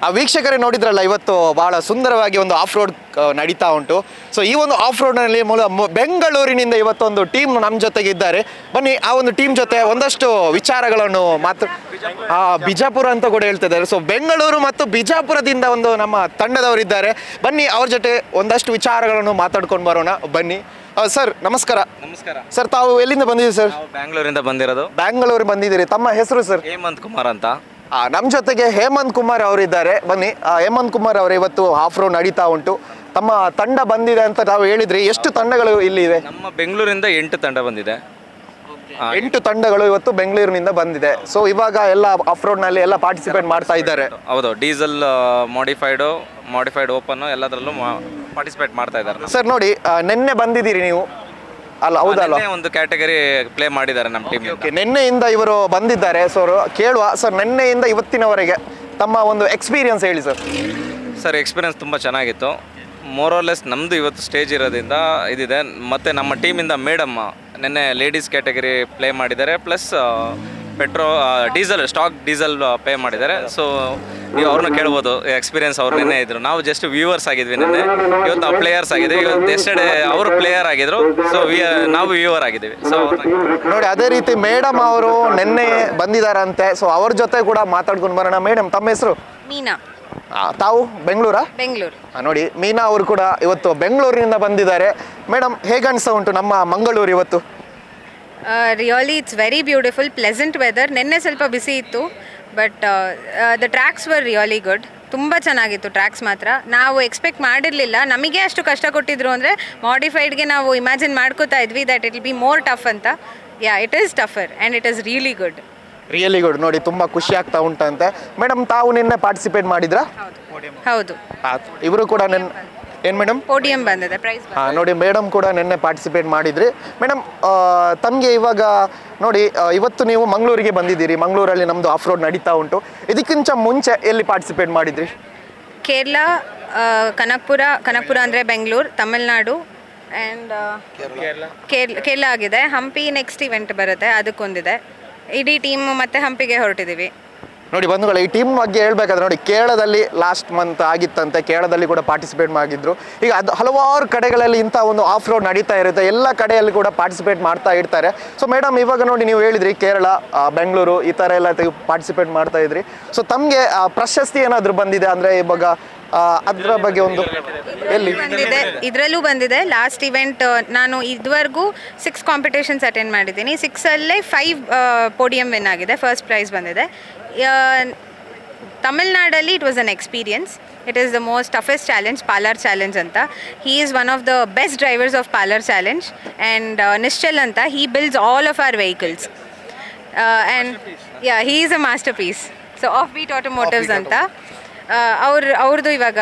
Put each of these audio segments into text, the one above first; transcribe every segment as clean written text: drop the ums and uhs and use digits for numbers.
ಆ ವೀಕ್ಷಕರೇ ನೋಡಿದ್ರಲ್ಲ, ಇವತ್ತು ಬಹಳ ಸುಂದರವಾಗಿ ಒಂದು ಆಫ್ ರೋಡ್ ನಡೀತಾ ಉಂಟು. ಸೊ ಈ ಒಂದು ಆಫ್ ರೋಡ್ನಲ್ಲಿ ಬೆಂಗಳೂರಿನಿಂದ ಇವತ್ತೊಂದು ಟೀಮ್ ನಮ್ಮ ಜೊತೆಗೆ ಇದ್ದಾರೆ. ಬನ್ನಿ ಆ ಒಂದು ಟೀಮ್ ಜೊತೆ ಒಂದಷ್ಟು ವಿಚಾರಗಳನ್ನು ಬಿಜಾಪುರ ಅಂತ ಕೂಡ ಹೇಳ್ತಿದ್ದಾರೆ. ಸೊ ಬೆಂಗಳೂರು ಮತ್ತು ಬಿಜಾಪುರದಿಂದ ಒಂದು ನಮ್ಮ ತಂಡದವರಿದ್ದಾರೆ. ಬನ್ನಿ ಅವ್ರ ಜೊತೆ ಒಂದಷ್ಟು ವಿಚಾರಗಳನ್ನು ಮಾತಾಡ್ಕೊಂಡು ಬರೋಣ. ಬನ್ನಿ ಸರ್, ನಮಸ್ಕಾರ. ನಮಸ್ಕಾರ ಸರ್, ತಾವು ಎಲ್ಲಿಂದ ಬಂದಿದ್ದೀರಿ ಸರ್? ಬ್ಯಾಂಗ್ಳೂರಿಂದ ಬಂದಿರೋದು. ಬ್ಯಾಂಗ್ಳೂರು ಬಂದಿದ್ದೀರಿ. ತಮ್ಮ ಹೆಸರು ಸರ್? ಹೇಮಂತ್ ಕುಮಾರ್ ಅಂತ. ನಮ್ಮ ಜೊತೆಗೆ ಹೇಮಂತ್ ಕುಮಾರ್ ಅವರಿದ್ದಾರೆ. ಬನ್ನಿ, ಹೇಮಂತ್ ಕುಮಾರ್ ಅವರು ಇವತ್ತು ಆಫ್ ರೋಡ್ ನಡೀತಾ ಉಂಟು. ತಮ್ಮ ತಂಡ ಬಂದಿದೆ ಅಂತ ತಾವು ಹೇಳಿದ್ರಿ. ಎಷ್ಟು ತಂಡಗಳು ಇಲ್ಲಿ ಇವೆ? ನಮ್ಮ ಬೆಂಗಳೂರಿಂದ 8 ತಂಡ ಬಂದಿದೆ. 8 ತಂಡಗಳು ಇವತ್ತು ಬೆಂಗಳೂರಿನಿಂದ ಬಂದಿದೆ. ಸೊ ಇವಾಗ ಎಲ್ಲ ಆಫ್ ರೋಡ್ ನಲ್ಲಿ ಎಲ್ಲ ಪಾರ್ಟಿಸಿಪೇಟ್ ಮಾಡ್ತಾ ಇದ್ದಾರೆ. ಹೌದು, ಡೀಸೆಲ್, ಮಾಡಿಫೈಡ್ ಓಪನ್ ಎಲ್ಲದರಲ್ಲೂ ಪಾರ್ಟಿಸಿಪೇಟ್ ಮಾಡ್ತಾ ಇದ್ದಾರೆ. ಸರ್ ನೋಡಿ, ನಿನ್ನೆ ಬಂದಿದ್ದೀರಿ ನೀವು ಅಲ್ಲ? ಹೌದಲ್ಲ, ಒಂದು ಕ್ಯಾಟಗರಿ ಪ್ಲೇ ಮಾಡಿದ್ದಾರೆ ನಮ್ಮ ಟೀಮ್. ನಿನ್ನೆಯಿಂದ ಇವರು ಬಂದಿದ್ದಾರೆ. ಸೊ ಕೇಳುವ ಸರ್, ನಿನ್ನೆಯಿಂದ ಇವತ್ತಿನವರೆಗೆ ತಮ್ಮ ಒಂದು ಎಕ್ಸ್ಪೀರಿಯನ್ಸ್ ಹೇಳಿ ಸರ್. ಸರ್, ಎಕ್ಸ್ಪೀರಿಯನ್ಸ್ ತುಂಬ ಚೆನ್ನಾಗಿತ್ತು. ಮೋರೋಲೆಸ್ ನಮ್ಮದು ಇವತ್ತು ಸ್ಟೇಜ್ ಇರೋದ್ರಿಂದ ಇದಿದೆ. ಮತ್ತು ನಮ್ಮ ಟೀಮಿಂದ ಮೇಡಮ್ ನಿನ್ನೆ ಲೇಡೀಸ್ ಕ್ಯಾಟಗರಿ ಪ್ಲೇ ಮಾಡಿದ್ದಾರೆ, ಪ್ಲಸ್ ಸ್ಟಾಕ್ ಡೀಸೆಲ್ ಪೇ ಮಾಡಿದ್ದಾರೆ. ಸೊ ನೀವು ಅವ್ರನ್ನ ಕೇಳ್ಬೋದು, ಎಕ್ಸ್ಪೀರಿಯನ್ಸ್ ಅವ್ರು ನಿನ್ನೆ ಇದ್ರು. ನಾವು ಜಸ್ಟ್ ವ್ಯೂವರ್ಸ್ ಆಗಿದ್ವಿ ನಿನ್ನೆ. ಇವತ್ತು ನಾವು ಪ್ಲೇಯರ್ಸ್ ಆಗಿದ್ವಿ. ಇವತ್ತು ಎಸ್ಟರ್ಡೇ ಅವರು ಪ್ಲೇಯರ್ ಆಗಿದ್ರು. ಸೊ ನಾವು ವ್ಯೂವರ್ ಆಗಿದ್ದೀವಿ. ಸೊ ನೋಡಿ, ಅದೇ ರೀತಿ ಮೇಡಮ್ ಅವರು ನಿನ್ನೆ ಬಂದಿದ್ದಾರಂತೆ. ಸೊ ಅವ್ರ ಜೊತೆ ಕೂಡ ಮಾತಾಡ್ಕೊಂಡು ಬರೋಣ. ಮೇಡಮ್, ತಮ್ಮ ಹೆಸರು? ಮೀನಾ. ತಾವು ಬೆಂಗಳೂರಾ? ಬೆಂಗಳೂರು. ನೋಡಿ, ಮೀನಾ ಅವರು ಕೂಡ ಇವತ್ತು ಬೆಂಗಳೂರಿನಿಂದ ಬಂದಿದ್ದಾರೆ. ಮೇಡಮ್, ಹೇಗೆ ಅನಿಸ್ತಾ ಉಂಟು ನಮ್ಮ ಮಂಗಳೂರು ಇವತ್ತು? Really it's very beautiful, pleasant weather. ನಿನ್ನೆ ಸ್ವಲ್ಪ ಬಿಸಿ ಇತ್ತು, but the tracks were really good. ತುಂಬ ಚೆನ್ನಾಗಿತ್ತು ಟ್ರ್ಯಾಕ್ಸ್ ಮಾತ್ರ. ನಾವು ಎಕ್ಸ್ಪೆಕ್ಟ್ ಮಾಡಿರಲಿಲ್ಲ. ನಮಗೆ ಅಷ್ಟು ಕಷ್ಟ ಕೊಟ್ಟಿದ್ರು ಅಂದರೆ ಮಾಡಿಫೈಡ್ಗೆ ನಾವು ಇಮ್ಯಾಜಿನ್ ಮಾಡ್ಕೋತಾ ಇದ್ವಿ that it will be more tough ಅಂತ. Yeah, it is tougher and it is really good. Really good. ನೋಡಿ, ತುಂಬ ಖುಷಿ ಆಗ್ತಾ ಉಂಟಂತೆ. ಮೇಡಮ್, ತಾವು ನಿನ್ನೆ ಪಾರ್ಟಿಸಿಪೇಟ್ ಮಾಡಿದ್ರಾ? ಹೌದು. ಇವರು ಕೂಡ ಏನು ಮೇಡಮ್? ಪೋಡಿಯಂ ಬಂದಿದೆ, ಪ್ರೈಸ್. ನೋಡಿ, ಮೇಡಮ್ ಕೂಡ ನಿನ್ನೆ ಪಾರ್ಟಿಸಿಪೇಟ್ ಮಾಡಿದ್ರಿ. ಮೇಡಮ್, ತಮಗೆ ಇವಾಗ ನೋಡಿ, ಇವತ್ತು ನೀವು ಮಂಗಳೂರಿಗೆ ಬಂದಿದ್ದೀರಿ. ಮಂಗಳೂರಲ್ಲಿ ನಮ್ಮದು ಆಫ್ ರೋಡ್ ನಡೀತಾ ಉಂಟು. ಇದಕ್ಕಿಂತ ಮುಂಚೆ ಎಲ್ಲಿ ಪಾರ್ಟಿಸಿಪೇಟ್ ಮಾಡಿದ್ರಿ? ಕೇರಳ, ಕನಕಪುರ ಅಂದರೆ ಬೆಂಗಳೂರು, ತಮಿಳ್ನಾಡು ಆ್ಯಂಡ್ ಕೇರಳ ಆಗಿದೆ. ಹಂಪಿ ನೆಕ್ಸ್ಟ್ ಇವೆಂಟ್ ಬರುತ್ತೆ, ಅದಕ್ಕೊಂದಿದೆ. ಇಡೀ ಟೀಮು ಮತ್ತೆ ಹಂಪಿಗೆ ಹೊರಟಿದ್ದೀವಿ. ನೋಡಿ ಬಂಧುಗಳು, ಈ ಟೀಮ್ ಬಗ್ಗೆ ಹೇಳ್ಬೇಕಾದ್ರೆ ನೋಡಿ, ಕೇರಳದಲ್ಲಿ ಲಾಸ್ಟ್ ಮಂತ್ ಆಗಿತ್ತಂತೆ. ಕೇರಳದಲ್ಲಿ ಕೂಡ ಪಾರ್ಟಿಸಿಪೇಟ್ ಮಾಡಿದ್ರು. ಈಗ ಅದು ಹಲವಾರು ಕಡೆಗಳಲ್ಲಿ ಇಂಥ ಒಂದು ಆಫ್ ರೋಡ್ ನಡೀತಾ ಇರುತ್ತೆ. ಎಲ್ಲ ಕಡೆಯಲ್ಲಿ ಕೂಡ ಪಾರ್ಟಿಸಿಪೇಟ್ ಮಾಡ್ತಾ ಇರ್ತಾರೆ. ಸೊ ಮೇಡಮ್, ಇವಾಗ ನೋಡಿ, ನೀವು ಹೇಳಿದ್ರಿ ಕೇರಳ, ಬೆಂಗಳೂರು ಈ ಥರ ಎಲ್ಲ ಪಾರ್ಟಿಸಿಪೇಟ್ ಮಾಡ್ತಾ ಇದ್ರಿ. ಸೊ ತಮಗೆ ಪ್ರಶಸ್ತಿ ಏನಾದರೂ ಬಂದಿದೆ ಅಂದರೆ ಇವಾಗ ಅದರ ಬಗ್ಗೆ ಒಂದು ಇದರಲ್ಲೂ ಬಂದಿದೆ. ಲಾಸ್ಟ್ ಇವೆಂಟ್ ನಾನು ಇದುವರೆಗೂ 6 ಕಾಂಪಿಟೇಷನ್ಸ್ ಅಟೆಂಡ್ ಮಾಡಿದ್ದೀನಿ. 6ಅಲ್ಲೇ 5 ಪೋಡಿಯಂ ವಿನ್ ಆಗಿದೆ, ಫಸ್ಟ್ ಪ್ರೈಸ್ ಬಂದಿದೆ. ತಮಿಳ್ನಾಡಲ್ಲಿ it was an experience. It is the most toughest challenge, Palar challenge ಅಂತ. He is one of the best drivers of Palar challenge. And Nishchal ಅಂತ, he builds all of our vehicles. And yeah, he is a masterpiece. So Offbeat Automotives ಅಂತ ಅವ್ರದ್ದು ಇವಾಗ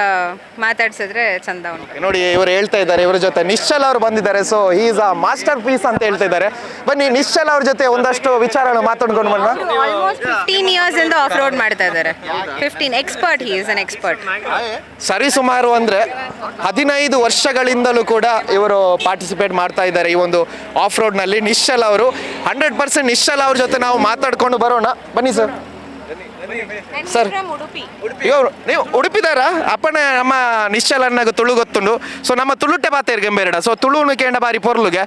ಮಾತಾಡ್ಸಿದ್ರೆ ಚಂದ ಉಂಟು. ನೋಡಿ, ಇವರು ಹೇಳ್ತಾ ಇದ್ದಾರೆ, ಇವ್ರ ಜೊತೆ ನಿಶ್ಚಲ್ ಅವರು ಬಂದಿದ್ದಾರೆ. So he is a masterpiece ಅಂತ ಹೇಳ್ತಾ ಇದ್ದಾರೆ. ಬನ್ನಿ, ನಿಶ್ಚಲ್ ಅವ್ರ ಜೊತೆ ಒಂದಷ್ಟು ವಿಚಾರಗಳು ಮಾತಾಡ್ಕೊಂಡು ಬರೋಣ. ಆಲ್ಮೋಸ್ಟ್ 15 ಇಯರ್ಸ್ ಇಂದ ಆಫ್ ರೋಡ್ ಮಾಡ್ತಾ ಇದ್ದಾರೆ. 15 expert. He is an expert. ಸರಿ ಸುಮಾರು ಅಂದರೆ 15 ವರ್ಷಗಳಿಂದಲೂ ಕೂಡ ಇವರು ಪಾರ್ಟಿಸಿಪೇಟ್ ಮಾಡ್ತಾ ಇದ್ದಾರೆ ಈ ಒಂದು ಆಫ್ ರೋಡ್ನಲ್ಲಿ. ನಿಶ್ಚಲ್ ಅವರು 100% ನಿಶ್ಚಲ್ ಅವ್ರ ಜೊತೆ ನಾವು ಮಾತಾಡ್ಕೊಂಡು ಬರೋಣ. ಬನ್ನಿ ಸರ್. ಸರ್, ಇವರು ನೀವು ಉಡುಪಿದಾರ? ಅಪ್ಪನ ನಮ್ಮ ನಿಶ್ಚಲ್ ಅಣ್ಣಗೆ ತುಳು ಗೊತ್ತುಂಡು. ಸೊ ನಮ್ಮ ತುಳುಟ್ಟೆ ಬಾತೇರ್ ಗಂಬೇರಡ. ಸೊ ತುಳುನು ಕೇಂಡ ಬಾರಿ ಪೊರ್ಲುಗೆ.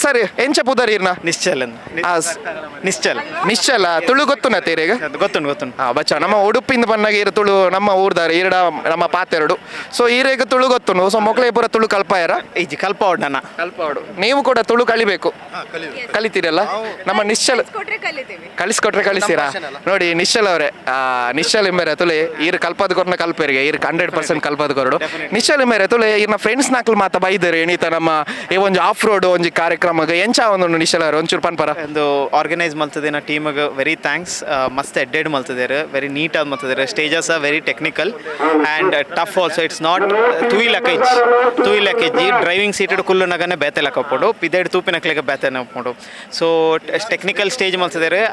ಸರ್, ಎಂಚ ಪುದರ್ ಇರ್ನ? ನಿಶ್ಚಲ್ ನಿಶ್ಚಲ ತುಳು ಗೊತ್ತುನ ತೇರೆಗೆ? ಗೊತ್ತುಂಡು. ಬಚ್ಚ ನಮ್ಮ ಉಡುಪಿಂದ ಬಂದಾಗ ಇರ ತುಳು ನಮ್ಮ ಊರ್ದಾರ ಈರಡ ನಮ್ಮ ಪಾತೆರಡು. ಸೊ ಈರೆಗೆ ತುಳು ಗೊತ್ತುಂಡು. ಸೊ ಮೊಕ್ಲೇ ಪೂರ ತುಳು ಕಲ್ಪಾಯರ ಈಜಿ ಕಲ್ಪಾವಡು. ನೀವು ಕೂಡ ತುಳು ಕಲಿಬೇಕು, ಕಲಿತೀರಲ್ಲ? ನಮ್ಮ ನಿಶ್ಚಲ್ ಕಲಿಸ್ಕೊಟ್ರೆ ಕಲಿಸ್ತೀರಾ? ನೋಡಿ, ನಿಶ್ಚಲ್ ಅವರೇ, ನಿಶ್ಚಲ್ ಎಂಬೆರೆ ತುಲೆ ಈರು ಕಲ್ಪದ ಕೊರ್ನ ಕಲ್ಪೇರಿಗೆ ಈರು 100% ಕಲ್ಪದ ಕೊರಡು. ನಿಶ್ಚಲ್ ಎಂಬೆರೆ ತುಲೆ ಈರ್ನ ಫ್ರೆಂಡ್ಸ್ ನಾಕ್ಲು ಮಾತ ಬೈದರೆ ಎಣಿತ ನಮ್ಮ ಈ ಒಂದು ಆಫ್ ರೋಡ್ ಒಂಜಿ ಕಾರ್ಯಕ್ರಮಕ್ಕೆ ಎಂಚ ಒಂದು ನಿಶ್ಚಲ್ ಅವರು ಒಂಚೂರು ಪನ್ಪರ ಒಂದು ಆರ್ಗನೈಸ್ ಮಲ್ತದಿನ ಟೀಮ್ಗೆ ವೆರಿ ಥ್ಯಾಂಕ್ಸ್. ಮಸ್ತ್ ಎಡ್ಡೆಡ್ ಮಲ್ತಿದ್ದಾರೆ, ವೆರಿ ನೀಟಾಗಿ ಮಲ್ತಿದ್ದಾರೆ. Stages are very technical and tough also. It's not ತೂಯಿ ಲಕ್ಕೇಜ್ ಡ್ರೈವಿಂಗ್ ಸೀಟೆಡ್ ಕುಲ್ಲು ನಗನೆ ಬೇತೆ ಲೆಕ್ಕಪ್ಪಡು, ಪಿದೆಡ್ ತೂಪಿನಕ್ಲೆಗೆ ಬೇತೆ ನಪ್ಪಡು. ಸೊ ಟೆಕ್ನಿಕಲ್ ಸ್ಟೇಜ್ ಮಲ್ತಿದ್ದಾರೆ.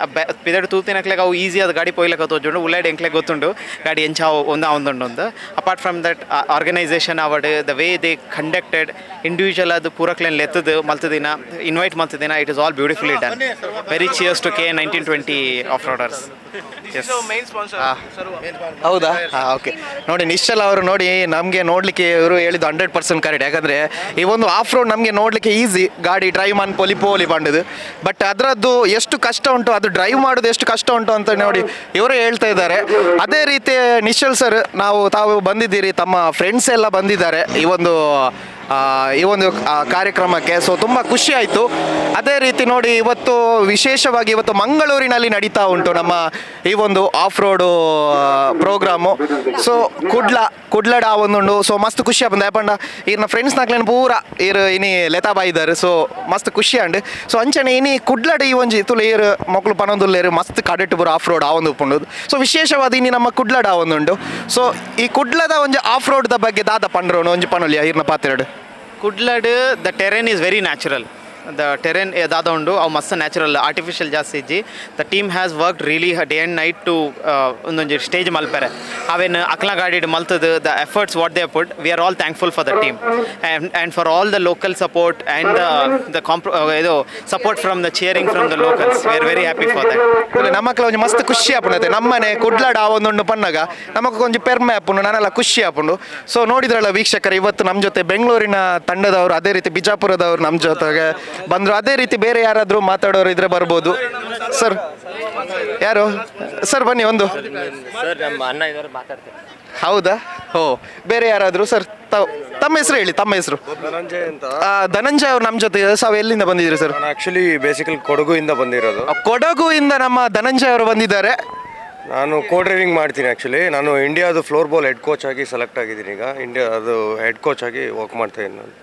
ಪಿದೆಡ್ ತೂಪಿನಕ್ಲೆಗೆ ಅವು ಈಸಿ ಆದ ಗಾಡಿ ಪೊಯ್ಲಕ್ಕ ತೋಜುಂಡು ಉಲ್ಲಾಡ್ ಎಂಕ್ಲೆ ಗೊತ್ತುಂಡು ಗಾಡಿ ಎಂಚ ಒಂದು ಅಪಾರ್ಟ್ ಫ್ರಮ್ ದಟ್ ಆರ್ಗನೈಸೇಷನ್ ಅವಡ್ the way they conducted individual ಅದು ಪೂರಕ್ಲೇನ್ ಲೆತ್ತದು ಮಲ್ತದಿನ ಇನ್ವೈಟ್ ಮಲ್ತದಿನ it is all beautifully done very cheers to K 1920 off roaders. ಹೌದಾ? ಹಾಂ, ಓಕೆ. ನೋಡಿ ನಿಶ್ಚಲ್ ಅವರು ನೋಡಿ ನಮಗೆ ನೋಡಲಿಕ್ಕೆ ಇವರು ಹೇಳಿದ್ದು 100% ಕರೆಕ್ಟ್. ಯಾಕಂದರೆ ಈ ಒಂದು ಆಫ್ ರೋಡ್ ನಮಗೆ ನೋಡಲಿಕ್ಕೆ ಈಸಿ, ಗಾಡಿ ಡ್ರೈವ್ ಮಾಡಿ ಪೋಲಿ ಬಂಡದು. ಬಟ್ ಅದರದ್ದು ಎಷ್ಟು ಕಷ್ಟ ಉಂಟು, ಅದು ಡ್ರೈವ್ ಮಾಡೋದು ಎಷ್ಟು ಕಷ್ಟ ಉಂಟು ಅಂತ ನೋಡಿ ಇವರೇ ಹೇಳ್ತಾ ಇದ್ದಾರೆ. ಅದೇ ರೀತಿ ನಿಶ್ಚಲ್ ಸರ್, ತಾವು ಬಂದಿದ್ದೀರಿ, ತಮ್ಮ ಫ್ರೆಂಡ್ಸ್ ಎಲ್ಲ ಬಂದಿದ್ದಾರೆ ಈ ಒಂದು ಕಾರ್ಯಕ್ರಮಕ್ಕೆ. ಸೊ ತುಂಬ ಖುಷಿ ಆಯಿತು. ಅದೇ ರೀತಿ ನೋಡಿ ವಿಶೇಷವಾಗಿ ಇವತ್ತು ಮಂಗಳೂರಿನಲ್ಲಿ ನಡೀತಾ ಉಂಟು ನಮ್ಮ ಈ ಒಂದು ಆಫ್ ರೋಡು ಪ್ರೋಗ್ರಾಮು. ಸೊ ಕುಡ್ಲಡ ಒಂದುಂಡು. ಸೊ ಮಸ್ತ್ ಖುಷಿ ಆಪಂದ ಯಾಪಂಡ ಈರ್ನ ಫ್ರೆಂಡ್ಸ್ ನಾಕ್ಲೇನು ಪೂರ ಇನಿ ಲೆತಾಬಾಯಿ ಇದ್ದಾರೆ. ಸೊ ಮಸ್ತ್ ಖುಷಿ ಅಂಡ್ ಸೊ ಅಂಚನೆ ಇನಿ ಕುಡ್ಲಡ ಈ ಒಂಜಿ ತುಳು ಏರು ಮಕ್ಕಳು ಪನೊಂದುಲ್ಲೇರು ಮಸ್ತ್ ಕಡೆಟ್ ಪೂರ ಆಫ್ ರೋಡ್ ಒಂದು ಉಪ್ಪುಂಡು. ಸೊ ವಿಶೇಷವಾದ ಇನಿ ನಮ್ಮ ಕುಡ್ಲಡ ಒಂದುಂಡು. ಸೊ ಈ ಕುಡ್ಲದ ಒಂಜಿ ಆಫ್ ರೋಡ್ದ ಬಗ್ಗೆ ದಾದ ಪಂಡ್ರೋನು ಒಂಜಿ ಪನೊಲಿಯ ಈರ್ನ ಪಾತ್ರೆಡು ಕುಡ್ಲಡ್ the terrain is very natural. The terrain ದಾದ ಉಂಡು ಅವು ಮಸ್ತ್ ನ್ಯಾಚುರಲ್, ಆರ್ಟಿಫಿಷಿಯಲ್ ಜಾಸ್ತಿ ಇಜ್ಜಿ. The team has worked really day and night to ಒಂದೊಂದು ಸ್ಟೇಜ್ ಮಲ್ಪೆರೆ ಅವೇನು ಅಕ್ಲ ಗಾಡಿ ಮಲ್ತದು the efforts what they put. We are all thankful for the team and for all the local support and the ಇದು support from the cheering from the locals. We are very happy for that. ನಮ್ಮಕ್ಲ ಒಂಜಿ ಮಸ್ತ್ ಖುಷಿ ಆಪುಂಡತೆ ನಮ್ಮನೆ ಕುಡ್ಲಾಡ ಒಂದೊಂದು ಪನ್ನಗ ನಮಕ್ ಒಂಜಿ ಪೆರ್ಮೆ ಆಪುಂಡು, ನಾನೆಲ್ಲ ಖುಷಿ ಆಪುಂಡು. ಸೊ ನೋಡಿದ್ರಲ್ಲ ವೀಕ್ಷಕರು, ಇವತ್ತು ನಮ್ಮ ಜೊತೆ ಬೆಂಗಳೂರಿನ ತಂಡದವರು, ಅದೇ ರೀತಿ ಬಿಜಾಪುರದವರು ನಮ್ಮ ಜೊತೆಗೆ ಬಂದರು. ಅದೇ ರೀತಿ ಬೇರೆ ಯಾರಾದರೂ ಮಾತಾಡೋರು ಇದ್ರೆ ಬರ್ಬೋದು. ಸರ್ ಯಾರು ಸರ್ ಬನ್ನಿ ಒಂದು. ಸರ್ ನಮ್ಮ ಅಣ್ಣ ಇದ್ದಾರೆ ಮಾತಾಡ್ತಾರೆ. ಹೌದಾ? ಓ, ಬೇರೆ ಯಾರಾದರೂ ಸರ್ ತಮ್ಮ ಹೆಸರು ಹೇಳಿ. ತಮ್ಮ ಹೆಸರು? ಧನಂಜಯ್ ಅಂತ. ಧನಂಜಯ್ ಅವ್ರು ನಮ್ಮ ಜೊತೆ. ಸಾವು ಎಲ್ಲಿಂದ ಬಂದಿದ್ದೀರಿ ಸರ್? ನಾನು ಆ್ಯಕ್ಚುಲಿ ಬೇಸಿಕಲಿ ಕೊಡಗುಯಿಂದ ಬಂದಿರೋದು. ಕೊಡಗುಯಿಂದ ನಮ್ಮ ಧನಂಜಯ್ ಅವರು ಬಂದಿದ್ದಾರೆ. ನಾನು ಕೋ ಡ್ರೈವಿಂಗ್ ಮಾಡ್ತೀನಿ. ಆ್ಯಕ್ಚುಲಿ ನಾನು ಇಂಡಿಯಾದು ಫ್ಲೋರ್ ಬಾಲ್ ಹೆಡ್ ಕೋಚ್ ಆಗಿ ಸೆಲೆಕ್ಟ್ ಆಗಿದ್ದೀನಿ. ಈಗ ಇಂಡಿಯಾದು ಹೆಡ್ ಕೋಚ್ ಆಗಿ ವರ್ಕ್ ಮಾಡ್ತಾಯಿದ್ದೀನಿ ನಾನು.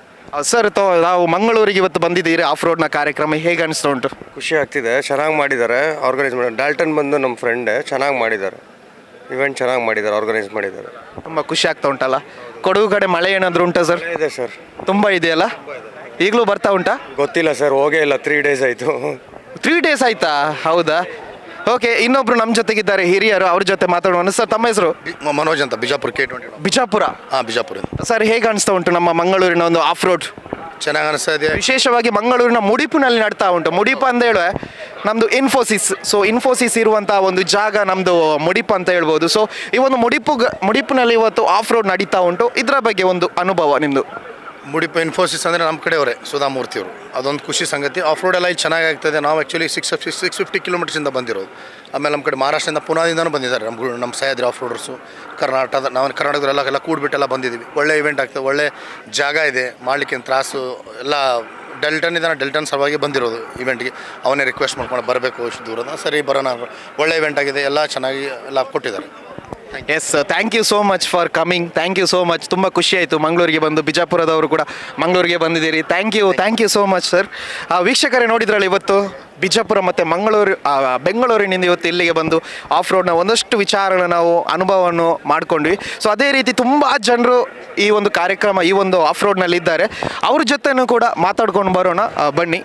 ಸರ್ ನಾವು ಮಂಗಳೂರಿಗೆ ಇವತ್ತು ಬಂದಿದ್ದೀರಿ. ಆಫ್ ರೋಡ್ನ ಕಾರ್ಯಕ್ರಮ ಹೇಗೆ ಅನಿಸ್ತಾ ಉಂಟು? ಖುಷಿ ಆಗ್ತಿದೆ. ಚೆನ್ನಾಗಿ ಮಾಡಿದ್ದಾರೆ, ಆರ್ಗನೈಸ್ ಮಾಡಿ. ಡಾಲ್ಟನ್ ಬಂದು ನಮ್ಮ ಫ್ರೆಂಡೇ, ಚೆನ್ನಾಗಿ ಮಾಡಿದ್ದಾರೆ. ಇವೆಂಟ್ ಚೆನ್ನಾಗಿ ಮಾಡಿದ್ದಾರೆ, ಆರ್ಗನೈಸ್ ಮಾಡಿದ್ದಾರೆ. ತುಂಬ ಖುಷಿ ಆಗ್ತಾ ಉಂಟಲ್ಲ. ಕೊಡಗು ಕಡೆ ಮಳೆ ಏನಾದರೂ ಉಂಟಾ ಸರ್? ಇದೆ ಸರ್, ತುಂಬ ಇದೆಯಲ್ಲ. ಈಗಲೂ ಬರ್ತಾ ಉಂಟಾ? ಗೊತ್ತಿಲ್ಲ ಸರ್, ಹೋಗೇ ಇಲ್ಲ. 3 days ಆಯಿತು. 3 days ಆಯ್ತಾ? ಹೌದಾ? ಓಕೆ, ಇನ್ನೊಬ್ರು ನಮ್ಮ ಜೊತೆಗಿದ್ದಾರೆ ಹಿರಿಯರು, ಅವ್ರ ಜೊತೆ ಮಾತಾಡೋಣ. ಸರ್ ತಮ್ಮ ಹೆಸರು? ಮನೋಜ್ ಅಂತ, ಬಿಜಾಪುರ K20. ಬಿಜಾಪುರ? ಹಾಂ, ಬಿಜಾಪುರ. ಸರ್ ಹೇಗೆ ಅನಿಸ್ತಾ ಉಂಟು ನಮ್ಮ ಮಂಗಳೂರಿನ ಒಂದು ಆಫ್ ರೋಡ್? ಚೆನ್ನಾಗಿ ಅನಿಸ್ತಾ ಇದೆ. ವಿಶೇಷವಾಗಿ ಮಂಗಳೂರಿನ ಮುಡಿಪಿನಲ್ಲಿ ನಡ್ತಾ ಉಂಟು. ಮುಡಿಪು ಅಂತ ಹೇಳುವ ನಮ್ಮದು ಇನ್ಫೋಸಿಸ್. ಸೊ ಇನ್ಫೋಸಿಸ್ ಇರುವಂಥ ಒಂದು ಜಾಗ ನಮ್ಮದು ಮುಡಿಪು ಅಂತ ಹೇಳ್ಬೋದು. ಸೊ ಈ ಒಂದು ಮುಡಿಪಿನಲ್ಲಿ ಇವತ್ತು ಆಫ್ ರೋಡ್ ನಡೀತಾ ಉಂಟು. ಇದರ ಬಗ್ಗೆ ಒಂದು ಅನುಭವ ನಿಮ್ಮದು? ಮುಡಿಪು ಇನ್ಫೋಸಿಸ್ ಅಂದರೆ ನಮ್ಮ ಕಡೆಯವರೇ, ಸುಧಾಮೂರ್ತಿಯವರು. ಅದೊಂದು ಖುಷಿ ಸಂಗತಿ. ಆಫ್ ರೋಡ್ ಎಲ್ಲ ಇಲ್ಲಿ ಚೆನ್ನಾಗಿ ಆಗ್ತಾಯಿದೆ. ನಾವು ಆ್ಯಕ್ಚುಲಿ 650 ಕಿಲೋಮೀಟರ್ಸಿಂದ ಬಂದಿರೋದು. ಆಮೇಲೆ ನಮ್ಮ ಕಡೆ ಮಹಾರಾಷ್ಟ್ರದಿಂದ ಪುನಾದಿಂದನೂ ಬಂದಿದ್ದಾರೆ ನಮ್ಮ ಸಹ್ಯಾದ್ರಿ ಆಫ್ ರೋಡರ್ಸು. ನಾವು ಕರ್ನಾಟಕದಲ್ಲೆಲ್ಲ ಕೂಡ್ಬಿಟ್ಟೆಲ್ಲ ಬಂದಿದ್ದೀವಿ. ಒಳ್ಳೆ ಇವೆಂಟ್ ಆಗ್ತದೆ, ಒಳ್ಳೆ ಜಾಗ ಇದೆ, ಮಾಡಲಿಕ್ಕೆ ತ್ರಾಸು ಎಲ್ಲ. ಡೆಲ್ಟನ್ ಸಲುವಾಗಿ ಬಂದಿರೋದು ಇವೆಂಟ್ಗೆ. ಅವನೇ ರಿಕ್ವೆಸ್ಟ್ ಮಾಡ್ಕೊಂಡು ಬರಬೇಕು ಇಷ್ಟು ದೂರದ. ಸರಿ ಬರೋಣ, ಒಳ್ಳೆ ಇವೆಂಟ್ ಆಗಿದೆ, ಎಲ್ಲ ಚೆನ್ನಾಗಿ ಎಲ್ಲ ಕೊಟ್ಟಿದ್ದಾರೆ. Yes, thank you so much for coming. Thank you so much. ತುಂಬ ಖುಷಿ ಆಯಿತು ಮಂಗಳೂರಿಗೆ ಬಂದು. ಬಿಜಾಪುರದವರು ಕೂಡ ಮಂಗಳೂರಿಗೆ ಬಂದಿದ್ದೀರಿ. Thank you so much sir. ವೀಕ್ಷಕರೇ ನೋಡಿದ್ರಲ್ಲ, ಇವತ್ತು ಬಿಜಾಪುರ ಮತ್ತು ಬೆಂಗಳೂರಿನಿಂದ ಇವತ್ತು ಇಲ್ಲಿಗೆ ಬಂದು ಆಫ್ ರೋಡ್ನ ಒಂದಷ್ಟು ವಿಚಾರನ ನಾವು ಅನುಭವವನ್ನು ಮಾಡಿಕೊಂಡ್ವಿ. ಸೊ ಅದೇ ರೀತಿ ತುಂಬ ಜನರು ಈ ಒಂದು ಕಾರ್ಯಕ್ರಮ, ಈ ಒಂದು ಆಫ್ ರೋಡ್ನಲ್ಲಿ ಇದ್ದಾರೆ. ಅವ್ರ ಜೊತೆನೂ ಕೂಡ ಮಾತಾಡ್ಕೊಂಡು ಬರೋಣ ಬನ್ನಿ.